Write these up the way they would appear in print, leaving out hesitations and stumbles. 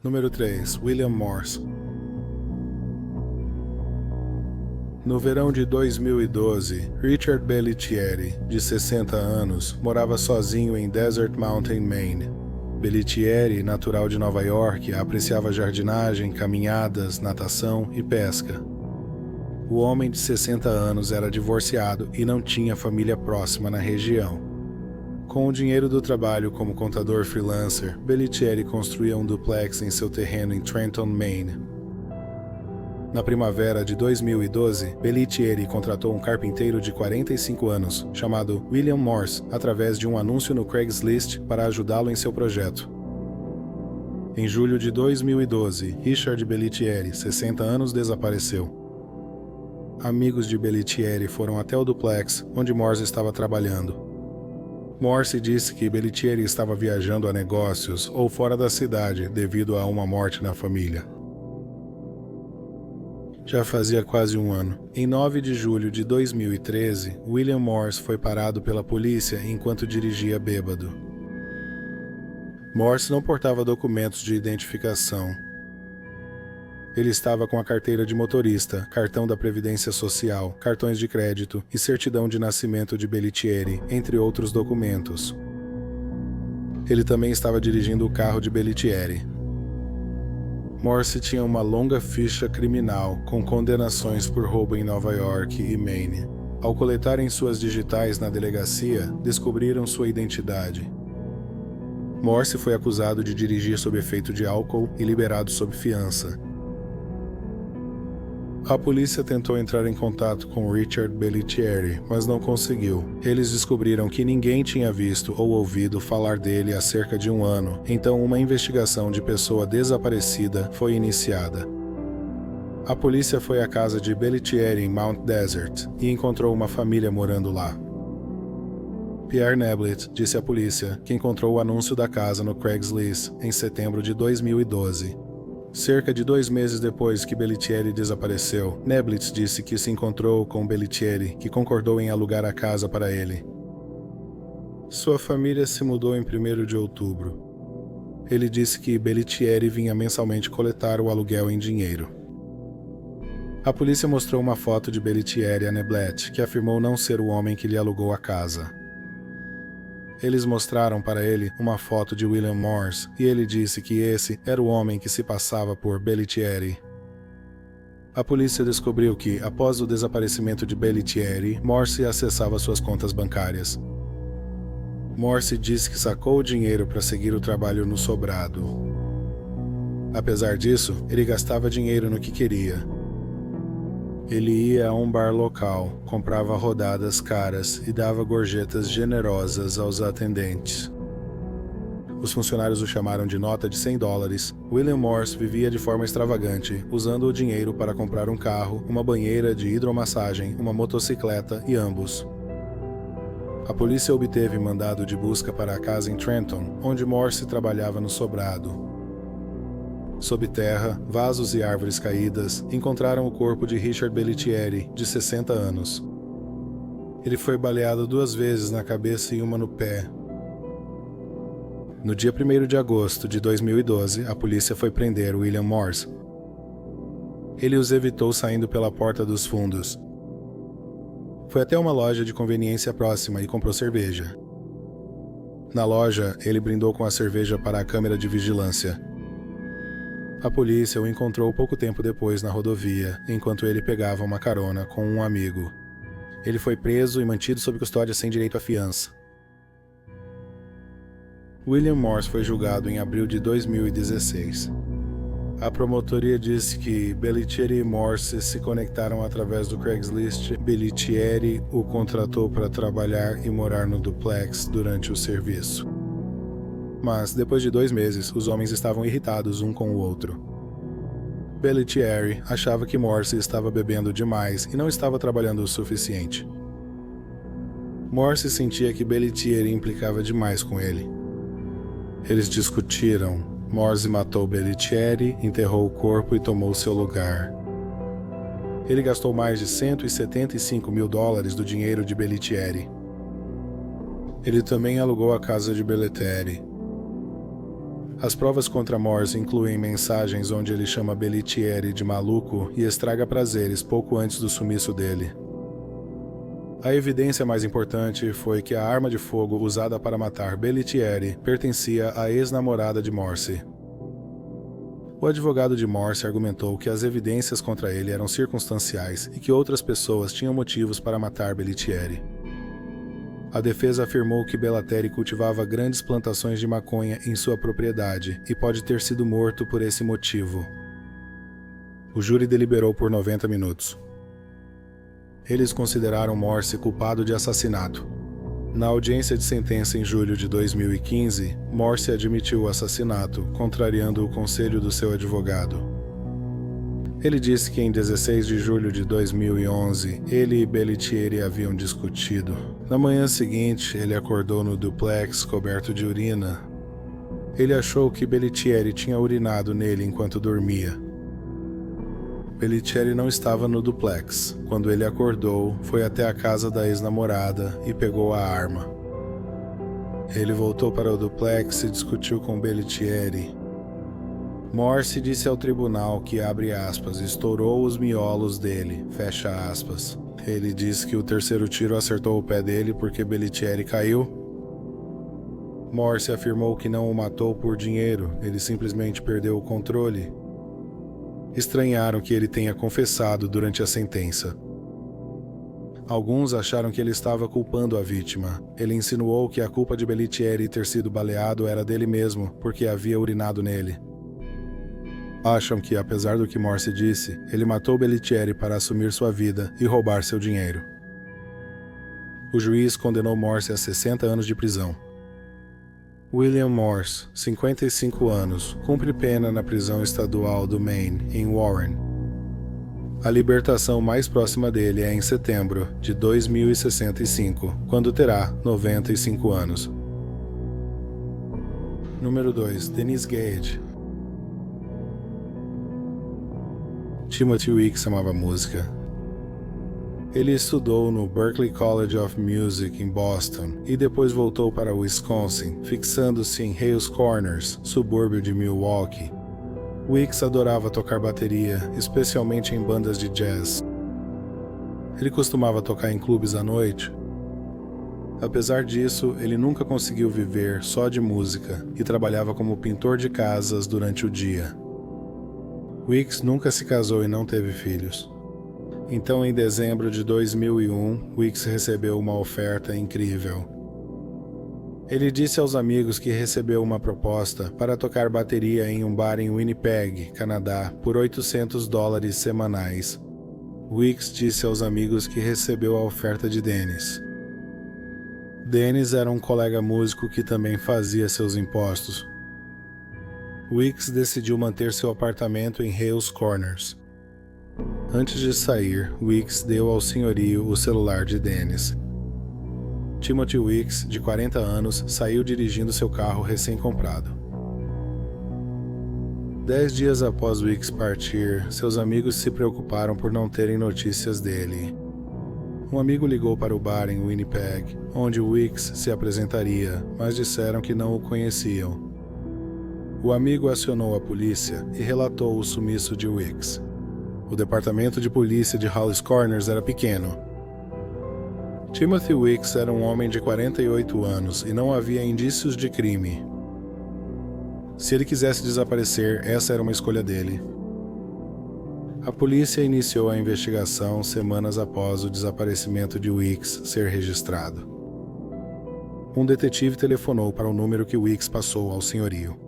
Número 3. William Morse. No verão de 2012, Richard Bellitieri, de 60 anos, morava sozinho em Desert Mountain, Maine. Bellitieri, natural de Nova York, apreciava jardinagem, caminhadas, natação e pesca. O homem de 60 anos era divorciado e não tinha família próxima na região. Com o dinheiro do trabalho como contador freelancer, Bellitieri construía um duplex em seu terreno em Trenton, Maine. Na primavera de 2012, Bellitieri contratou um carpinteiro de 45 anos, chamado William Morse, através de um anúncio no Craigslist para ajudá-lo em seu projeto. Em julho de 2012, Richard Bellitieri, 60 anos, desapareceu. Amigos de Bellitieri foram até o duplex, onde Morse estava trabalhando. Morse disse que Bellitieri estava viajando a negócios ou fora da cidade devido a uma morte na família. Já fazia quase um ano. Em 9 de julho de 2013, William Morse foi parado pela polícia enquanto dirigia bêbado. Morse não portava documentos de identificação. Ele estava com a carteira de motorista, cartão da Previdência Social, cartões de crédito e certidão de nascimento de Bellitieri, entre outros documentos. Ele também estava dirigindo o carro de Bellitieri. Morse tinha uma longa ficha criminal com condenações por roubo em Nova York e Maine. Ao coletarem suas digitais na delegacia, descobriram sua identidade. Morse foi acusado de dirigir sob efeito de álcool e liberado sob fiança. A polícia tentou entrar em contato com Richard Bellitieri, mas não conseguiu. Eles descobriram que ninguém tinha visto ou ouvido falar dele há cerca de um ano, então uma investigação de pessoa desaparecida foi iniciada. A polícia foi à casa de Bellitieri em Mount Desert e encontrou uma família morando lá. Pierre Neblett disse à polícia que encontrou o anúncio da casa no Craigslist em setembro de 2012. Cerca de 2 meses depois que Bellitieri desapareceu, Neblett disse que se encontrou com Bellitieri, que concordou em alugar a casa para ele. Sua família se mudou em 1º de outubro. Ele disse que Bellitieri vinha mensalmente coletar o aluguel em dinheiro. A polícia mostrou uma foto de Bellitieri a Neblett, que afirmou não ser o homem que lhe alugou a casa. Eles mostraram para ele uma foto de William Morse e ele disse que esse era o homem que se passava por Bellitieri. A polícia descobriu que, após o desaparecimento de Bellitieri, Morse acessava suas contas bancárias. Morse disse que sacou o dinheiro para seguir o trabalho no sobrado. Apesar disso, ele gastava dinheiro no que queria. Ele ia a um bar local, comprava rodadas caras e dava gorjetas generosas aos atendentes. Os funcionários o chamaram de nota de $100. William Morse vivia de forma extravagante, usando o dinheiro para comprar um carro, uma banheira de hidromassagem, uma motocicleta e ambos. A polícia obteve mandado de busca para a casa em Trenton, onde Morse trabalhava no sobrado. Sob terra, vasos e árvores caídas, encontraram o corpo de Richard Bellitieri, de 60 anos. Ele foi baleado 2 vezes na cabeça e uma no pé. No dia 1º de agosto de 2012, a polícia foi prender William Morse. Ele os evitou saindo pela porta dos fundos. Foi até uma loja de conveniência próxima e comprou cerveja. Na loja, ele brindou com a cerveja para a câmera de vigilância. A polícia o encontrou pouco tempo depois na rodovia, enquanto ele pegava uma carona com um amigo. Ele foi preso e mantido sob custódia sem direito à fiança. William Morse foi julgado em abril de 2016. A promotoria disse que Bellitieri e Morse se conectaram através do Craigslist. Bellitieri o contratou para trabalhar e morar no duplex durante o serviço. Mas, depois de 2 meses, os homens estavam irritados um com o outro. Bellitieri achava que Morse estava bebendo demais e não estava trabalhando o suficiente. Morse sentia que Bellitieri implicava demais com ele. Eles discutiram. Morse matou Bellitieri, enterrou o corpo e tomou seu lugar. Ele gastou mais de $175 mil do dinheiro de Bellitieri. Ele também alugou a casa de Bellitieri. As provas contra Morse incluem mensagens onde ele chama Bellettieri de maluco e estraga prazeres pouco antes do sumiço dele. A evidência mais importante foi que a arma de fogo usada para matar Bellettieri pertencia à ex-namorada de Morse. O advogado de Morse argumentou que as evidências contra ele eram circunstanciais e que outras pessoas tinham motivos para matar Bellettieri. A defesa afirmou que Bellettieri cultivava grandes plantações de maconha em sua propriedade e pode ter sido morto por esse motivo. O júri deliberou por 90 minutos. Eles consideraram Morse culpado de assassinato. Na audiência de sentença em julho de 2015, Morse admitiu o assassinato, contrariando o conselho do seu advogado. Ele disse que em 16 de julho de 2011, ele e Bellettieri haviam discutido. Na manhã seguinte, ele acordou no duplex coberto de urina. Ele achou que Bellettieri tinha urinado nele enquanto dormia. Bellettieri não estava no duplex. Quando ele acordou, foi até a casa da ex-namorada e pegou a arma. Ele voltou para o duplex e discutiu com Bellettieri. Morse disse ao tribunal que, abre aspas, estourou os miolos dele, fecha aspas. Ele disse que o terceiro tiro acertou o pé dele porque Bellettieri caiu. Morse afirmou que não o matou por dinheiro, ele simplesmente perdeu o controle. Estranharam que ele tenha confessado durante a sentença. Alguns acharam que ele estava culpando a vítima. Ele insinuou que a culpa de Bellettieri ter sido baleado era dele mesmo, porque havia urinado nele. Acham que, apesar do que Morse disse, ele matou Bellettieri para assumir sua vida e roubar seu dinheiro. O juiz condenou Morse a 60 anos de prisão. William Morse, 55 anos, cumpre pena na prisão estadual do Maine, em Warren. A libertação mais próxima dele é em setembro de 2065, quando terá 95 anos. Número 2. Dennis Gage. Timothy Weeks amava música. Ele estudou no Berklee College of Music em Boston e depois voltou para Wisconsin, fixando-se em Hales Corners, subúrbio de Milwaukee. Weeks adorava tocar bateria, especialmente em bandas de jazz. Ele costumava tocar em clubes à noite. Apesar disso, ele nunca conseguiu viver só de música e trabalhava como pintor de casas durante o dia. Weeks nunca se casou e não teve filhos. Então, em dezembro de 2001, Weeks recebeu uma oferta incrível. Ele disse aos amigos que recebeu uma proposta para tocar bateria em um bar em Winnipeg, Canadá, por $800 semanais. Weeks disse aos amigos que recebeu a oferta de Dennis. Dennis era um colega músico que também fazia seus impostos. Weeks decidiu manter seu apartamento em Hales Corners. Antes de sair, Weeks deu ao senhorio o celular de Dennis. Timothy Weeks, de 40 anos, saiu dirigindo seu carro recém-comprado. 10 dias após Weeks partir, seus amigos se preocuparam por não terem notícias dele. Um amigo ligou para o bar em Winnipeg, onde Weeks se apresentaria, mas disseram que não o conheciam. O amigo acionou a polícia e relatou o sumiço de Weeks. O departamento de polícia de Hales Corners era pequeno. Timothy Weeks era um homem de 48 anos e não havia indícios de crime. Se ele quisesse desaparecer, essa era uma escolha dele. A polícia iniciou a investigação semanas após o desaparecimento de Weeks ser registrado. Um detetive telefonou para o número que Weeks passou ao senhorio.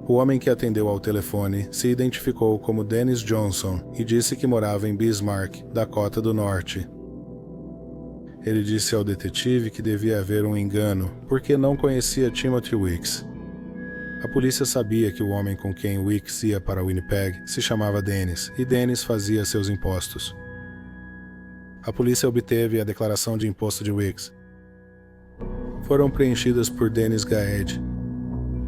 O homem que atendeu ao telefone se identificou como Dennis Johnson e disse que morava em Bismarck, Dakota do Norte. Ele disse ao detetive que devia haver um engano, porque não conhecia Timothy Weeks. A polícia sabia que o homem com quem Weeks ia para Winnipeg se chamava Dennis, e Dennis fazia seus impostos. A polícia obteve a declaração de imposto de Weeks. Foram preenchidas por Dennis Gage.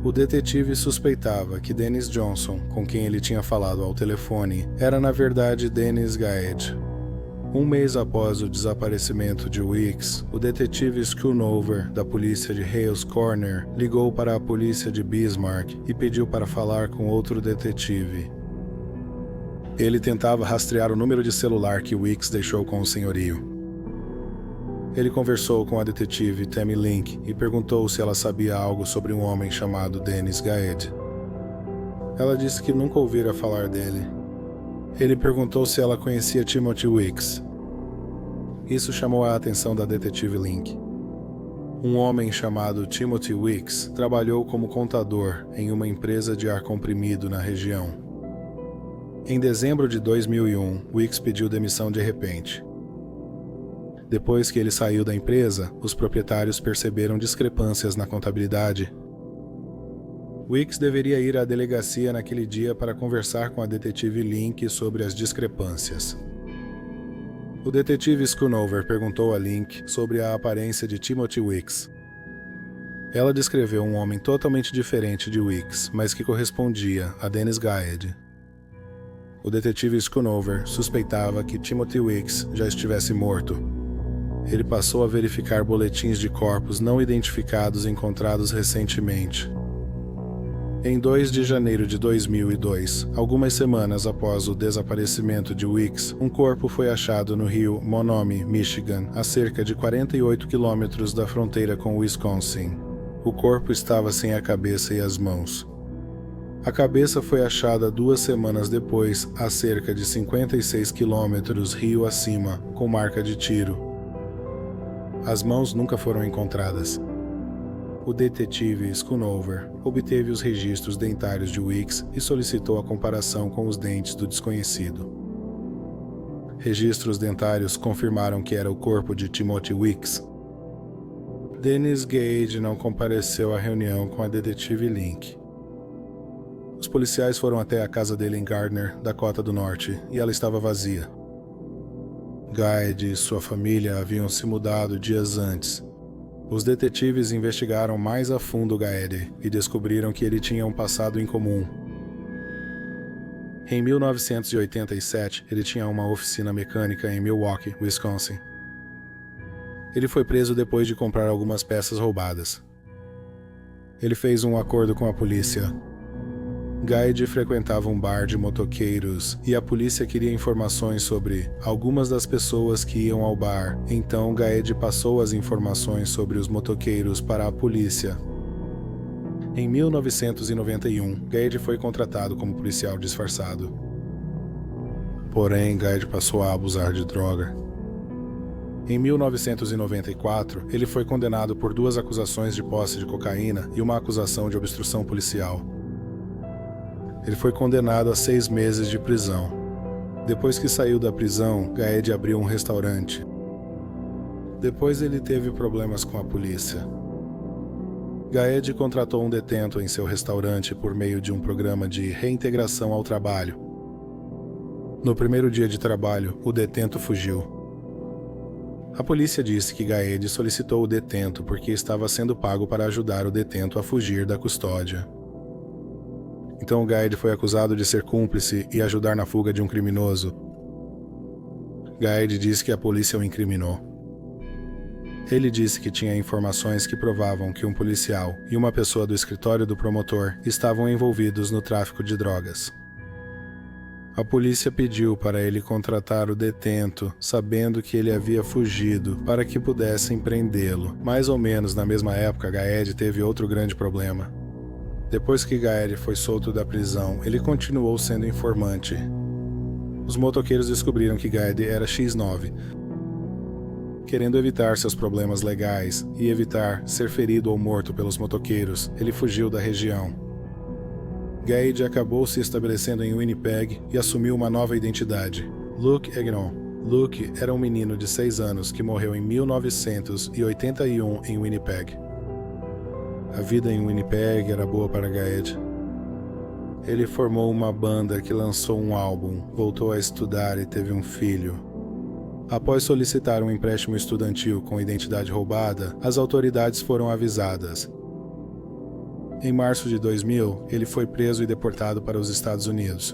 O detetive suspeitava que Dennis Johnson, com quem ele tinha falado ao telefone, era na verdade Dennis Gage. Um mês após o desaparecimento de Weeks, o detetive Schoonover, da polícia de Hales Corner, ligou para a polícia de Bismarck e pediu para falar com outro detetive. Ele tentava rastrear o número de celular que Weeks deixou com o senhorio. Ele conversou com a detetive Tammy Link e perguntou se ela sabia algo sobre um homem chamado Dennis Gaed. Ela disse que nunca ouvira falar dele. Ele perguntou se ela conhecia Timothy Weeks. Isso chamou a atenção da detetive Link. Um homem chamado Timothy Weeks trabalhou como contador em uma empresa de ar comprimido na região. Em dezembro de 2001, Weeks pediu demissão de repente. Depois que ele saiu da empresa, os proprietários perceberam discrepâncias na contabilidade. Weeks deveria ir à delegacia naquele dia para conversar com a detetive Link sobre as discrepâncias. O detetive Schoonover perguntou a Link sobre a aparência de Timothy Weeks. Ela descreveu um homem totalmente diferente de Weeks, mas que correspondia a Dennis Gaed. O detetive Schoonover suspeitava que Timothy Weeks já estivesse morto. Ele passou a verificar boletins de corpos não identificados encontrados recentemente. Em 2 de janeiro de 2002, algumas semanas após o desaparecimento de Weeks, um corpo foi achado no rio Monomoy, Michigan, a cerca de 48 quilômetros da fronteira com Wisconsin. O corpo estava sem a cabeça e as mãos. A cabeça foi achada 2 semanas depois, a cerca de 56 quilômetros rio acima, com marca de tiro. As mãos nunca foram encontradas. O detetive Schoonover obteve os registros dentários de Weeks e solicitou a comparação com os dentes do desconhecido. Registros dentários confirmaram que era o corpo de Timothy Weeks. Dennis Gaed não compareceu à reunião com a detetive Link. Os policiais foram até a casa dele em Gardner, Dakota do Norte, e ela estava vazia. Gaed e sua família haviam se mudado dias antes. Os detetives investigaram mais a fundo Gaed e descobriram que ele tinha um passado em comum. Em 1987, ele tinha uma oficina mecânica em Milwaukee, Wisconsin. Ele foi preso depois de comprar algumas peças roubadas. Ele fez um acordo com a polícia. Gaed frequentava um bar de motoqueiros e a polícia queria informações sobre algumas das pessoas que iam ao bar, então Gaed passou as informações sobre os motoqueiros para a polícia. Em 1991, Gaed foi contratado como policial disfarçado. Porém, Gaed passou a abusar de droga. Em 1994, ele foi condenado por 2 acusações de posse de cocaína e uma acusação de obstrução policial. Ele foi condenado a 6 meses de prisão. Depois que saiu da prisão, Gaed abriu um restaurante. Depois ele teve problemas com a polícia. Gaed contratou um detento em seu restaurante por meio de um programa de reintegração ao trabalho. No primeiro dia de trabalho, o detento fugiu. A polícia disse que Gaed solicitou o detento porque estava sendo pago para ajudar o detento a fugir da custódia. Então Gaed foi acusado de ser cúmplice e ajudar na fuga de um criminoso. Gaed disse que a polícia o incriminou. Ele disse que tinha informações que provavam que um policial e uma pessoa do escritório do promotor estavam envolvidos no tráfico de drogas. A polícia pediu para ele contratar o detento, sabendo que ele havia fugido, para que pudessem prendê-lo. Mais ou menos na mesma época, Gaed teve outro grande problema. Depois que Gaed foi solto da prisão, ele continuou sendo informante. Os motoqueiros descobriram que Gaed era X9. Querendo evitar seus problemas legais e evitar ser ferido ou morto pelos motoqueiros, ele fugiu da região. Gaed acabou se estabelecendo em Winnipeg e assumiu uma nova identidade, Luke Egnon. Luke era um menino de 6 anos que morreu em 1981 em Winnipeg. A vida em Winnipeg era boa para Gaed. Ele formou uma banda que lançou um álbum, voltou a estudar e teve um filho. Após solicitar um empréstimo estudantil com identidade roubada, as autoridades foram avisadas. Em março de 2000, ele foi preso e deportado para os Estados Unidos.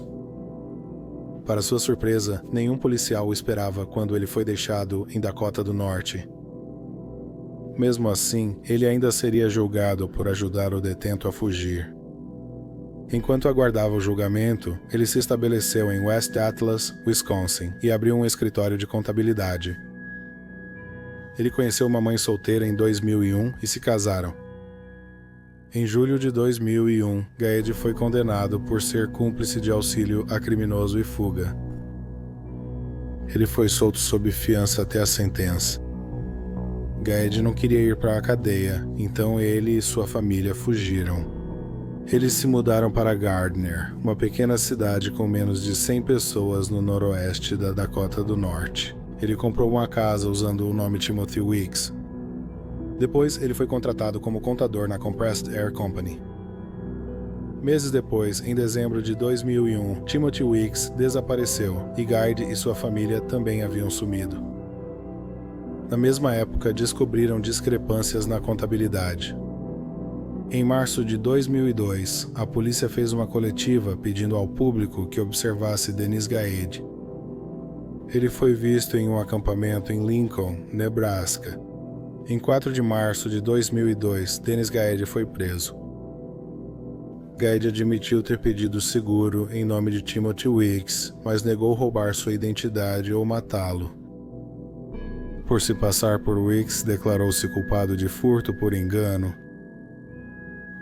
Para sua surpresa, nenhum policial o esperava quando ele foi deixado em Dakota do Norte. Mesmo assim, ele ainda seria julgado por ajudar o detento a fugir. Enquanto aguardava o julgamento, ele se estabeleceu em West Atlas, Wisconsin, e abriu um escritório de contabilidade. Ele conheceu uma mãe solteira em 2001 e se casaram. Em julho de 2001, Gaed foi condenado por ser cúmplice de auxílio a criminoso e fuga. Ele foi solto sob fiança até a sentença. Gaed não queria ir para a cadeia, então ele e sua família fugiram. Eles se mudaram para Gardner, uma pequena cidade com menos de 100 pessoas no noroeste da Dakota do Norte. Ele comprou uma casa usando o nome Timothy Weeks. Depois, ele foi contratado como contador na Compressed Air Company. Meses depois, em dezembro de 2001, Timothy Weeks desapareceu e Gaed e sua família também haviam sumido. Na mesma época, descobriram discrepâncias na contabilidade. Em março de 2002, a polícia fez uma coletiva pedindo ao público que observasse Dennis Gaed. Ele foi visto em um acampamento em Lincoln, Nebraska. Em 4 de março de 2002, Dennis Gaed foi preso. Gaed admitiu ter pedido seguro em nome de Timothy Weeks, mas negou roubar sua identidade ou matá-lo. Por se passar por Weeks, declarou-se culpado de furto por engano.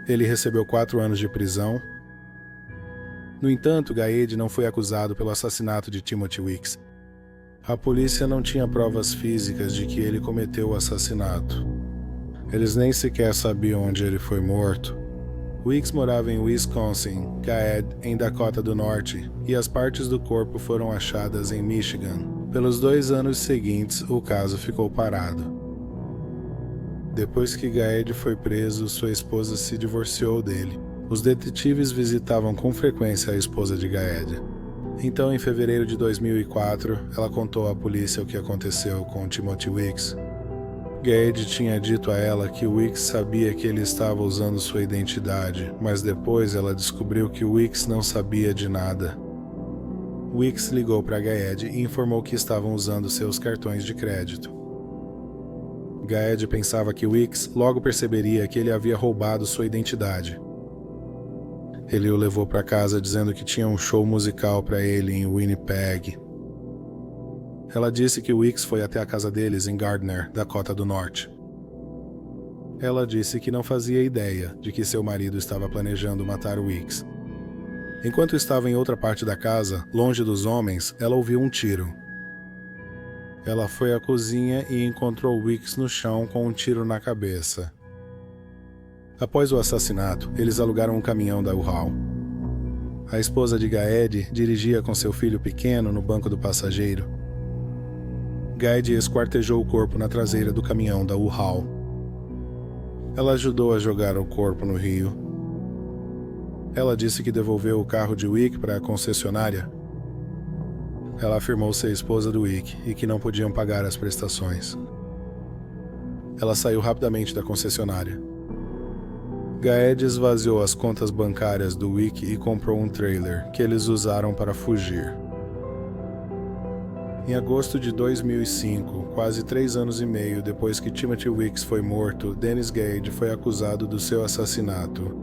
Ele recebeu 4 anos de prisão. No entanto, Gaed não foi acusado pelo assassinato de Timothy Weeks. A polícia não tinha provas físicas de que ele cometeu o assassinato. Eles nem sequer sabiam onde ele foi morto. Weeks morava em Wisconsin, Gaed em Dakota do Norte, e as partes do corpo foram achadas em Michigan. Pelos 2 anos seguintes, o caso ficou parado. Depois que Gaed foi preso, sua esposa se divorciou dele. Os detetives visitavam com frequência a esposa de Gaed. Então, em fevereiro de 2004, ela contou à polícia o que aconteceu com Timothy Weeks. Gaed tinha dito a ela que Weeks sabia que ele estava usando sua identidade, mas depois ela descobriu que Weeks não sabia de nada. Weeks ligou para Gaed e informou que estavam usando seus cartões de crédito. Gaed pensava que Weeks logo perceberia que ele havia roubado sua identidade. Ele o levou para casa dizendo que tinha um show musical para ele em Winnipeg. Ela disse que Weeks foi até a casa deles em Gardner, Dakota do Norte. Ela disse que não fazia ideia de que seu marido estava planejando matar Weeks. Enquanto estava em outra parte da casa, longe dos homens, ela ouviu um tiro. Ela foi à cozinha e encontrou Weeks no chão com um tiro na cabeça. Após o assassinato, eles alugaram um caminhão da U-Haul. A esposa de Gaed dirigia com seu filho pequeno no banco do passageiro. Gaed esquartejou o corpo na traseira do caminhão da U-Haul. Ela ajudou a jogar o corpo no rio. Ela disse que devolveu o carro de Wick para a concessionária. Ela afirmou ser esposa do Wick e que não podiam pagar as prestações. Ela saiu rapidamente da concessionária. Gaed esvaziou as contas bancárias do Wick e comprou um trailer, que eles usaram para fugir. Em agosto de 2005, quase 3 anos e meio depois que Timothy Weeks foi morto, Dennis Gaed foi acusado do seu assassinato.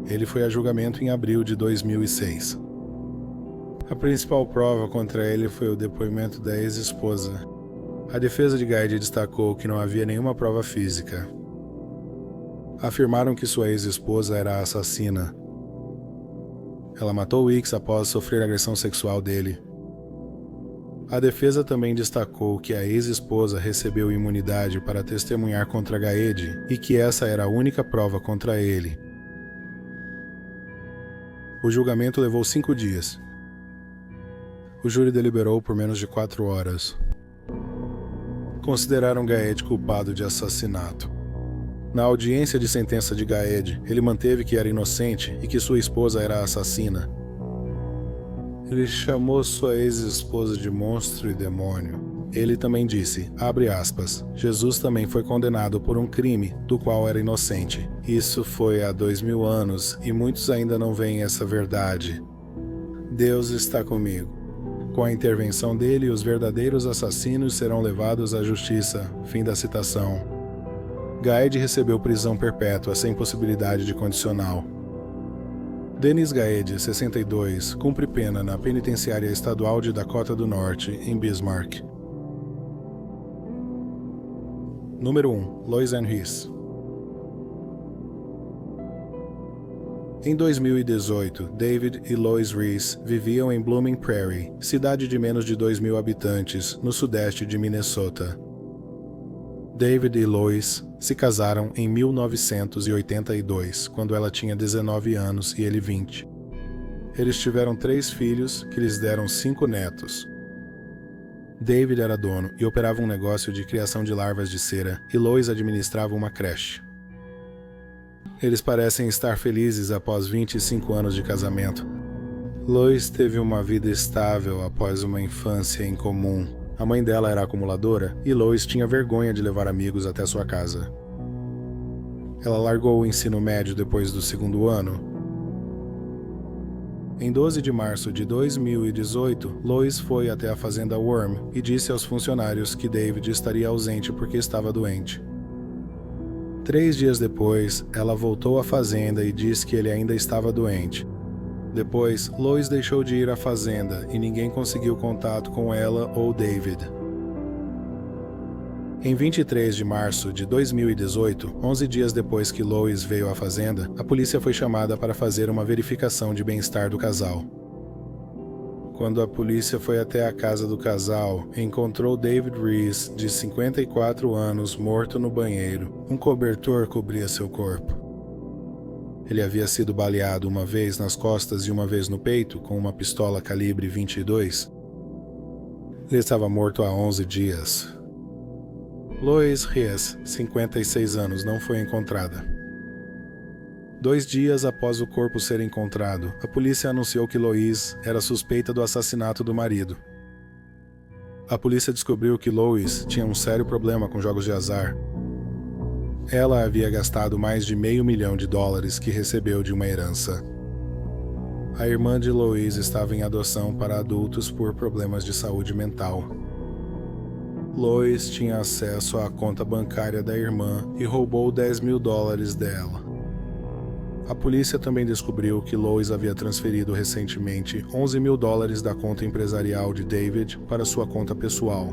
Ele foi a julgamento em abril de 2006. A principal prova contra ele foi o depoimento da ex-esposa. A defesa de Gaed destacou que não havia nenhuma prova física. Afirmaram que sua ex-esposa era a assassina. Ela matou Weeks após sofrer agressão sexual dele. A defesa também destacou que a ex-esposa recebeu imunidade para testemunhar contra Gaed e que essa era a única prova contra ele. O julgamento levou 5 dias. O júri deliberou por menos de 4 horas. Consideraram Gaed culpado de assassinato. Na audiência de sentença de Gaed, ele manteve que era inocente e que sua esposa era a assassina. Ele chamou sua ex-esposa de monstro e demônio. Ele também disse, abre aspas, Jesus também foi condenado por um crime do qual era inocente. Isso foi há 2000 anos e muitos ainda não veem essa verdade. Deus está comigo. Com a intervenção dele, os verdadeiros assassinos serão levados à justiça. Fim da citação. Gaed recebeu prisão perpétua sem possibilidade de condicional. Dennis Gaed, 62, cumpre pena na Penitenciária Estadual de Dakota do Norte, em Bismarck. Número 1. Lois Ann Rice. Em 2018, David e Lois Rice viviam em Blooming Prairie, cidade de menos de 2.000 habitantes, no sudeste de Minnesota. David e Lois se casaram em 1982, quando ela tinha 19 anos e ele 20. Eles tiveram 3 filhos, que lhes deram 5 netos. David era dono e operava um negócio de criação de larvas de cera, e Lois administrava uma creche. Eles parecem estar felizes após 25 anos de casamento. Lois teve uma vida estável após uma infância incomum. A mãe dela era acumuladora e Lois tinha vergonha de levar amigos até sua casa. Ela largou o ensino médio depois do 2º ano. Em 12 de março de 2018, Lois foi até a fazenda Worm e disse aos funcionários que David estaria ausente porque estava doente. 3 dias depois, ela voltou à fazenda e disse que ele ainda estava doente. Depois, Lois deixou de ir à fazenda e ninguém conseguiu contato com ela ou David. Em 23 de março de 2018, 11 dias depois que Lois veio à fazenda, a polícia foi chamada para fazer uma verificação de bem-estar do casal. Quando a polícia foi até a casa do casal, encontrou David Rice, de 54 anos, morto no banheiro. Um cobertor cobria seu corpo. Ele havia sido baleado uma vez nas costas e uma vez no peito com uma pistola calibre 22. Ele estava morto há 11 dias. Lois Rice, 56 anos, não foi encontrada. 2 dias após o corpo ser encontrado, a polícia anunciou que Lois era suspeita do assassinato do marido. A polícia descobriu que Lois tinha um sério problema com jogos de azar. Ela havia gastado mais de $500 mil que recebeu de uma herança. A irmã de Lois estava em adoção para adultos por problemas de saúde mental. Lois tinha acesso à conta bancária da irmã e roubou $10 mil dela. A polícia também descobriu que Lois havia transferido recentemente $11 mil da conta empresarial de David para sua conta pessoal.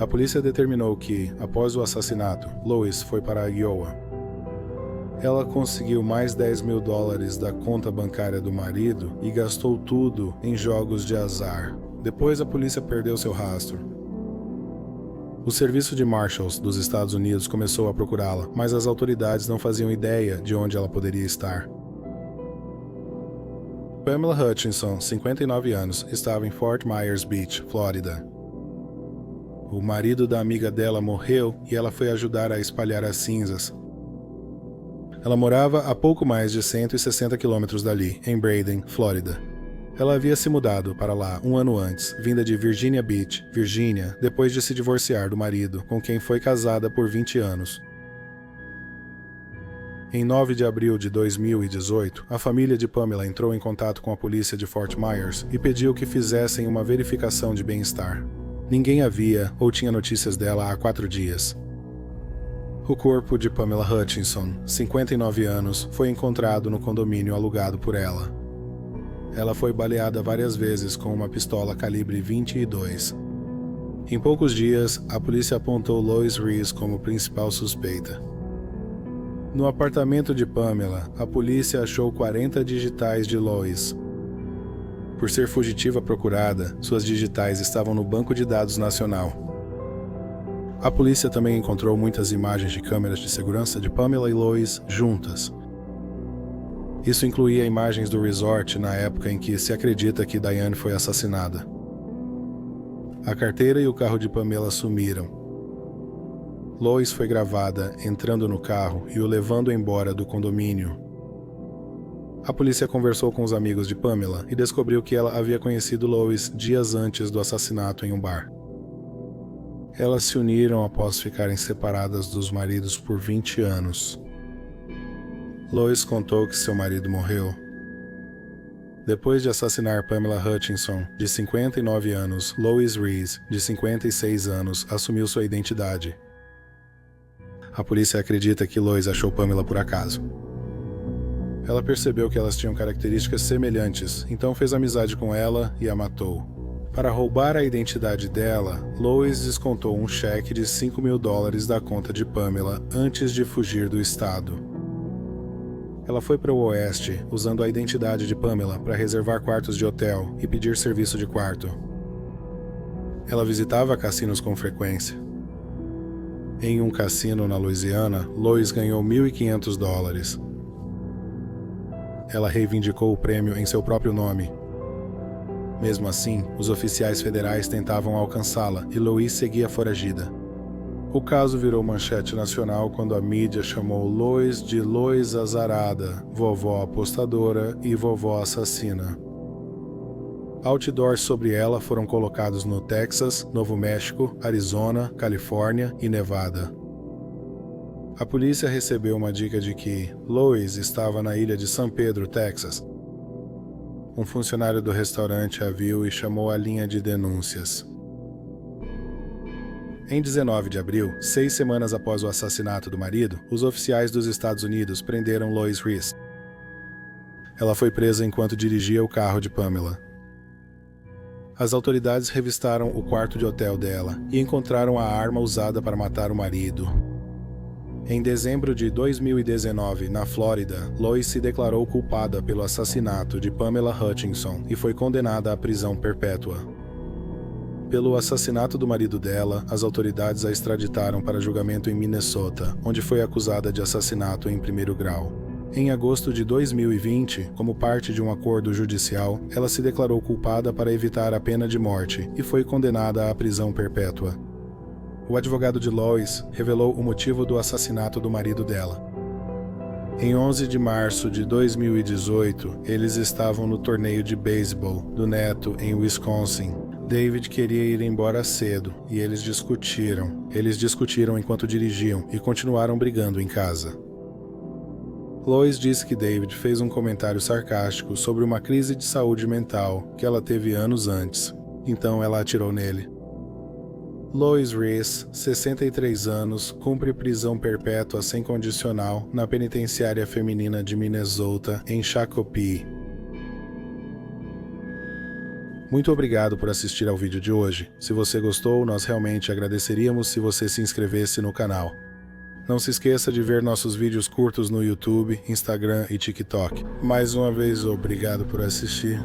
A polícia determinou que, após o assassinato, Lois foi para Iowa. Ela conseguiu mais $10 mil da conta bancária do marido e gastou tudo em jogos de azar. Depois a polícia perdeu seu rastro. O Serviço de Marshals dos Estados Unidos começou a procurá-la, mas as autoridades não faziam ideia de onde ela poderia estar. Pamela Hutchinson, 59 anos, estava em Fort Myers Beach, Flórida. O marido da amiga dela morreu e ela foi ajudar a espalhar as cinzas. Ela morava a pouco mais de 160 quilômetros dali, em Braden, Flórida. Ela havia se mudado para lá 1 ano antes, vinda de Virginia Beach, Virgínia, depois de se divorciar do marido, com quem foi casada por 20 anos. Em 9 de abril de 2018, a família de Pamela entrou em contato com a polícia de Fort Myers e pediu que fizessem uma verificação de bem-estar. Ninguém havia ou tinha notícias dela há 4 dias. O corpo de Pamela Hutchinson, 59 anos, foi encontrado no condomínio alugado por ela. Ela foi baleada várias vezes com uma pistola calibre 22. Em poucos dias, a polícia apontou Lois Rice como principal suspeita. No apartamento de Pamela, a polícia achou 40 digitais de Lois. Por ser fugitiva procurada, suas digitais estavam no Banco de Dados Nacional. A polícia também encontrou muitas imagens de câmeras de segurança de Pamela e Lois juntas. Isso incluía imagens do resort na época em que se acredita que Diane foi assassinada. A carteira e o carro de Pamela sumiram. Lois foi gravada entrando no carro e o levando embora do condomínio. A polícia conversou com os amigos de Pamela e descobriu que ela havia conhecido Lois dias antes do assassinato em um bar. Elas se uniram após ficarem separadas dos maridos por 20 anos. Lois contou que seu marido morreu. Depois de assassinar Pamela Hutchinson, de 59 anos, Lois Reese, de 56 anos, assumiu sua identidade. A polícia acredita que Lois achou Pamela por acaso. Ela percebeu que elas tinham características semelhantes, então fez amizade com ela e a matou. Para roubar a identidade dela, Lois descontou um cheque de $5.000 da conta de Pamela antes de fugir do estado. Ela foi para o oeste, usando a identidade de Pamela para reservar quartos de hotel e pedir serviço de quarto. Ela visitava cassinos com frequência. Em um cassino na Louisiana, Lois ganhou $1.500. Ela reivindicou o prêmio em seu próprio nome. Mesmo assim, os oficiais federais tentavam alcançá-la e Lois seguia foragida. O caso virou manchete nacional quando a mídia chamou Lois de Lois Azarada, vovó apostadora e vovó assassina. Outdoors sobre ela foram colocados no Texas, Novo México, Arizona, Califórnia e Nevada. A polícia recebeu uma dica de que Lois estava na ilha de San Pedro, Texas. Um funcionário do restaurante a viu e chamou a linha de denúncias. Em 19 de abril, 6 semanas após o assassinato do marido, os oficiais dos Estados Unidos prenderam Lois Reese. Ela foi presa enquanto dirigia o carro de Pamela. As autoridades revistaram o quarto de hotel dela e encontraram a arma usada para matar o marido. Em dezembro de 2019, na Flórida, Lois se declarou culpada pelo assassinato de Pamela Hutchinson e foi condenada à prisão perpétua. Pelo assassinato do marido dela, as autoridades a extraditaram para julgamento em Minnesota, onde foi acusada de assassinato em primeiro grau. Em agosto de 2020, como parte de um acordo judicial, ela se declarou culpada para evitar a pena de morte e foi condenada à prisão perpétua. O advogado de Lois revelou o motivo do assassinato do marido dela. Em 11 de março de 2018, eles estavam no torneio de beisebol do neto em Wisconsin. David queria ir embora cedo e eles discutiram. Eles discutiram enquanto dirigiam e continuaram brigando em casa. Lois disse que David fez um comentário sarcástico sobre uma crise de saúde mental que ela teve anos antes, então ela atirou nele. Lois Reese, 63 anos, cumpre prisão perpétua sem condicional na penitenciária feminina de Minnesota, em Shakopee. Muito obrigado por assistir ao vídeo de hoje. Se você gostou, nós realmente agradeceríamos se você se inscrevesse no canal. Não se esqueça de ver nossos vídeos curtos no YouTube, Instagram e TikTok. Mais uma vez, obrigado por assistir.